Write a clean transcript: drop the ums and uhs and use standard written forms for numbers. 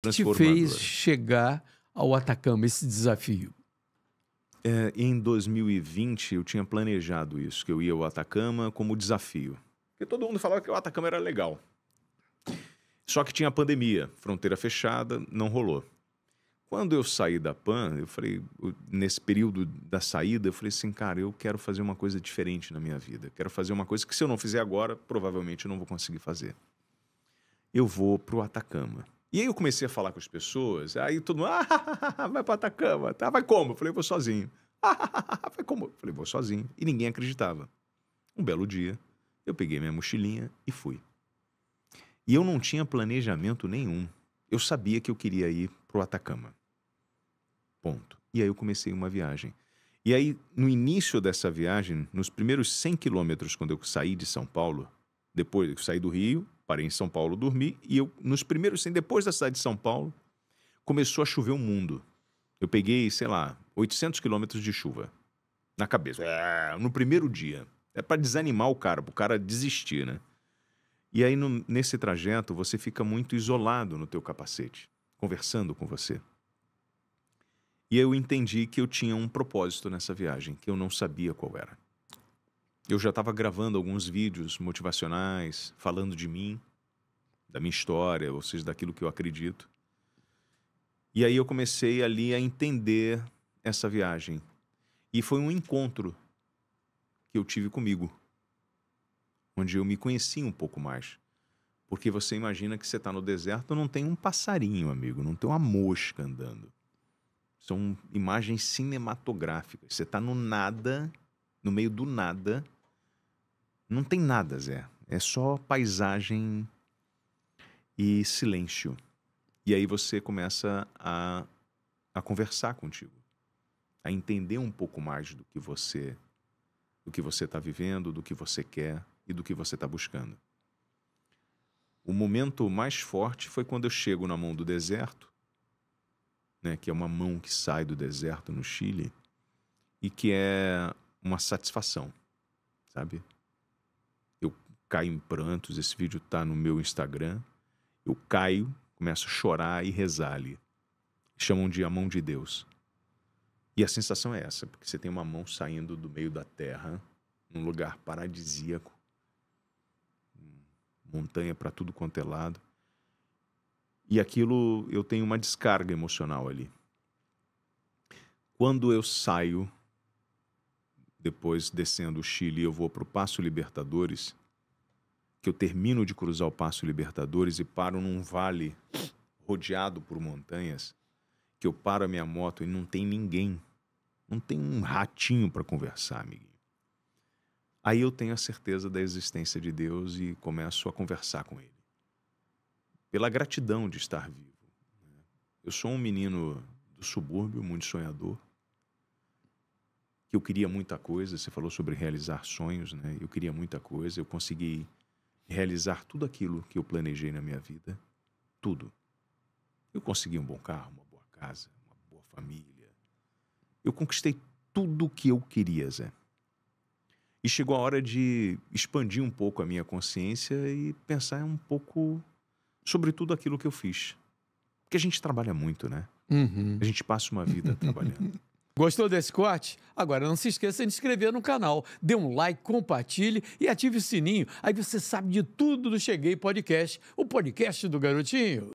Te fez chegar ao Atacama, esse desafio? Em 2020, eu tinha planejado isso, que eu ia ao Atacama como desafio. Porque todo mundo falava que o Atacama era legal. Só que tinha pandemia, fronteira fechada, não rolou. Quando eu saí da PAN, eu falei, nesse período da saída, eu falei assim, cara, eu quero fazer uma coisa diferente na minha vida. Quero fazer uma coisa que se eu não fizer agora, provavelmente eu não vou conseguir fazer. Eu vou pro Atacama. E aí eu comecei a falar com as pessoas, aí todo mundo, vai pro Atacama, tá? Vai como? Eu falei, vou sozinho. Vai como? Eu falei, vou sozinho. E ninguém acreditava. Um belo dia, eu peguei minha mochilinha e fui. E eu não tinha planejamento nenhum. Eu sabia que eu queria ir pro Atacama. Ponto. E aí eu comecei uma viagem. E aí, no início dessa viagem, nos primeiros 100 quilômetros, quando eu saí de São Paulo, depois eu saí do Rio, parei em São Paulo, dormi, e eu, nos primeiros 100, depois da cidade de São Paulo, começou a chover o mundo. Eu peguei, sei lá, 800 quilômetros de chuva na cabeça. No primeiro dia. É para desanimar o cara, pro cara desistir, né? E aí, nesse trajeto, você fica muito isolado no teu capacete, conversando com você. E eu entendi que eu tinha um propósito nessa viagem, que eu não sabia qual era. Eu já estava gravando alguns vídeos motivacionais, falando de mim, da minha história, ou seja, daquilo que eu acredito. E aí eu comecei ali a entender essa viagem. E foi um encontro que eu tive comigo, onde eu me conheci um pouco mais. Porque você imagina que você está no deserto, não tem um passarinho, amigo, não tem uma mosca andando. São imagens cinematográficas. Você está no nada, no meio do nada. Não tem nada, Zé. É só paisagem e silêncio. E aí você começa a conversar contigo. A entender um pouco mais do que você está vivendo, do que você quer e do que você está buscando. O momento mais forte foi quando eu chego na mão do deserto, né, que é uma mão que sai do deserto no Chile, e que é uma satisfação, sabe? Eu caio em prantos, esse vídeo está no meu Instagram, eu caio, começo a chorar e rezar ali. Chamam de a mão de Deus. E a sensação é essa, porque você tem uma mão saindo do meio da terra, num lugar paradisíaco, montanha para tudo quanto é lado. E aquilo, eu tenho uma descarga emocional ali. Quando eu saio, depois descendo o Chile, eu vou para o Passo Libertadores, que eu termino de cruzar o Passo Libertadores e paro num vale rodeado por montanhas, que eu paro a minha moto e não tem ninguém. Não tem um ratinho para conversar, amiguinho. Aí eu tenho a certeza da existência de Deus e começo a conversar com Ele. Pela gratidão de estar vivo. Eu sou um menino do subúrbio, muito sonhador, que eu queria muita coisa. Você falou sobre realizar sonhos, né? Eu queria muita coisa, eu consegui realizar tudo aquilo que eu planejei na minha vida, tudo. Eu consegui um bom carro, uma boa casa, uma boa família. Eu conquistei tudo o que eu queria, Zé. E chegou a hora de expandir um pouco a minha consciência e pensar um pouco sobre tudo aquilo que eu fiz. Porque a gente trabalha muito, né? A gente passa uma vida trabalhando. Gostou desse corte? Agora não se esqueça de se inscrever no canal, dê um like, compartilhe e ative o sininho. Aí você sabe de tudo do Cheguei Podcast, o podcast do Garotinho.